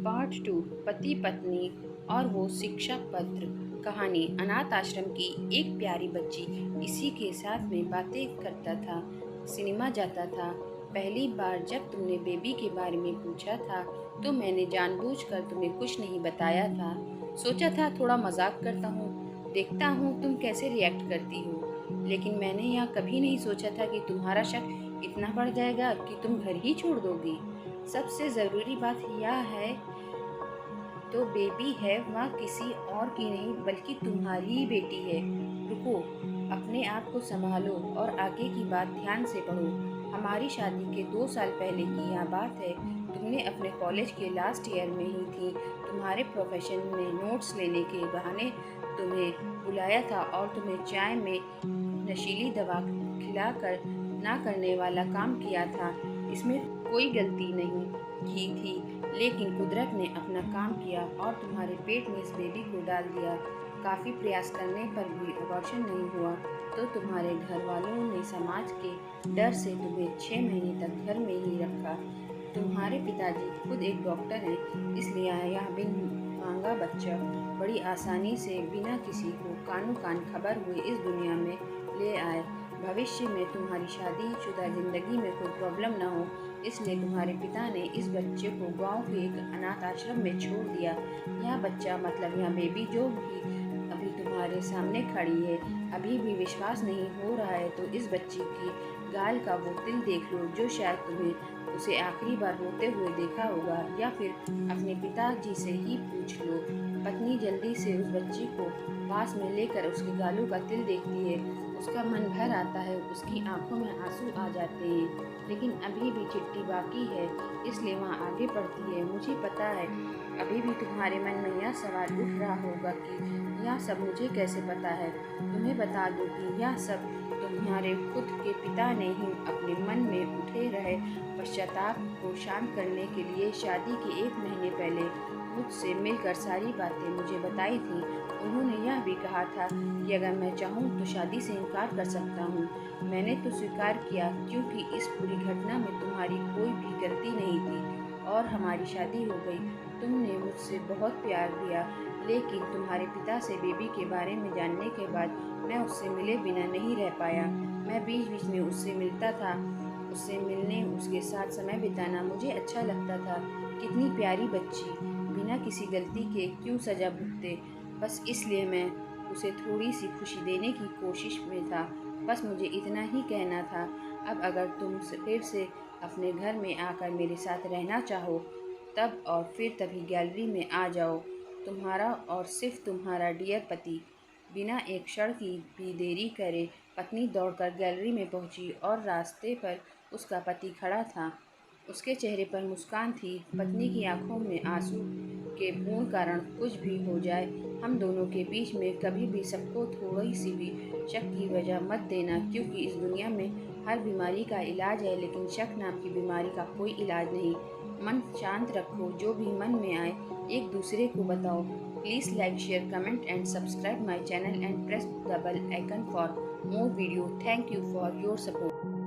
Part 2। पति पत्नी और वो शिक्षा पत्र। कहानी। अनाथ आश्रम की एक प्यारी बच्ची इसी के साथ में बातें करता था, सिनेमा जाता था। पहली बार जब तुमने बेबी के बारे में पूछा था तो मैंने जानबूझकर तुम्हें कुछ नहीं बताया था। सोचा था थोड़ा मजाक करता हूँ, देखता हूँ तुम कैसे रिएक्ट करती हो। लेकिन मैंने यह कभी नहीं सोचा था कि तुम्हारा शक इतना बढ़ जाएगा कि तुम घर ही छोड़ दोगी। सबसे ज़रूरी बात यह है तो बेबी है वह किसी और की नहीं बल्कि तुम्हारी ही बेटी है। रुको, अपने आप को संभालो और आगे की बात ध्यान से पढ़ो। हमारी शादी के 2 साल पहले की यह बात है। तुमने अपने कॉलेज के लास्ट ईयर में ही थी। तुम्हारे प्रोफेशन ने नोट्स लेने के बहाने तुम्हें बुलाया था और तुम्हें चाय में नशीली दवा खिलाकर ना करने वाला काम किया था। इसमें कोई गलती नहीं की थी, लेकिन कुदरत ने अपना काम किया और तुम्हारे पेट में इस बेबी को डाल दिया। काफ़ी प्रयास करने पर भी अबॉर्शन नहीं हुआ तो तुम्हारे घर वालों ने समाज के डर से तुम्हें 6 महीने तक घर में ही रखा। तुम्हारे पिताजी खुद एक डॉक्टर हैं, इसलिए यह बिन मांगा बच्चा बड़ी आसानी से बिना किसी को कानो कान खबर हुए इस दुनिया में ले आए। भविष्य में तुम्हारी शादीशुदा जिंदगी में कोई प्रॉब्लम ना हो, इसलिए तुम्हारे पिता ने इस बच्चे को गांव के एक अनाथ आश्रम में छोड़ दिया। यह बच्चा मतलब यह बेबी जो भी अभी तुम्हारे सामने खड़ी है, अभी भी विश्वास नहीं हो रहा है तो इस बच्ची की गाल का वो तिल देख लो जो शायद तुम्हें उसे आखिरी बार रोते हुए देखा होगा, या फिर अपने पिताजी से ही पूछ लो। पत्नी जल्दी से उस बच्ची को पास में लेकर उसके गालों का तिल देखती है। उसका मन भर आता है, उसकी आंखों में आंसू आ जाते हैं, लेकिन अभी भी चिट्ठी बाकी है, इसलिए वहाँ आगे बढ़ती है। मुझे पता है अभी भी तुम्हारे मन में यह सवाल उठ रहा होगा कि यह सब मुझे कैसे पता है। तुम्हें बता दूं कि यह सब तुम्हारे खुद के पिता ने ही अपने मन में उठे रहे पश्चाताप को शांत करने के लिए शादी के 1 महीने पहले मुझसे मिलकर सारी बातें मुझे बताई थी। उन्होंने यह भी कहा था कि अगर मैं चाहूँ तो शादी से इनकार कर सकता हूँ। मैंने तो स्वीकार किया क्योंकि इस पूरी घटना में तुम्हारी कोई भी गलती नहीं थी और हमारी शादी हो गई। तुमने मुझसे बहुत प्यार दिया, लेकिन तुम्हारे पिता से बेबी के बारे में जानने के बाद मैं उससे मिले बिना नहीं रह पाया। मैं बीच बीच में उससे मिलता था। उससे मिलने, उसके साथ समय बिताना मुझे अच्छा लगता था। कितनी प्यारी बच्ची, बिना किसी गलती के क्यों सजा भुगते। बस इसलिए मैं उसे थोड़ी सी खुशी देने की कोशिश में था। बस मुझे इतना ही कहना था। अब अगर तुम फिर से अपने घर में आकर मेरे साथ रहना चाहो तब और फिर तभी गैलरी में आ जाओ। तुम्हारा और सिर्फ तुम्हारा डियर पति। बिना एक क्षण की भी देरी करे पत्नी दौड़कर गैलरी में पहुंची और रास्ते पर उसका पति खड़ा था। उसके चेहरे पर मुस्कान थी। पत्नी की आंखों में आंसू के पूर्ण कारण कुछ भी हो जाए, हम दोनों के बीच में कभी भी सबको थोड़ी सी भी शक की वजह मत देना, क्योंकि इस दुनिया में हर बीमारी का इलाज है लेकिन शक नाम की बीमारी का कोई इलाज नहीं। मन शांत रखो, जो भी मन में आए एक दूसरे को बताओ। Please like, share, comment and subscribe my channel and press the bell icon for more video. Thank you for your support.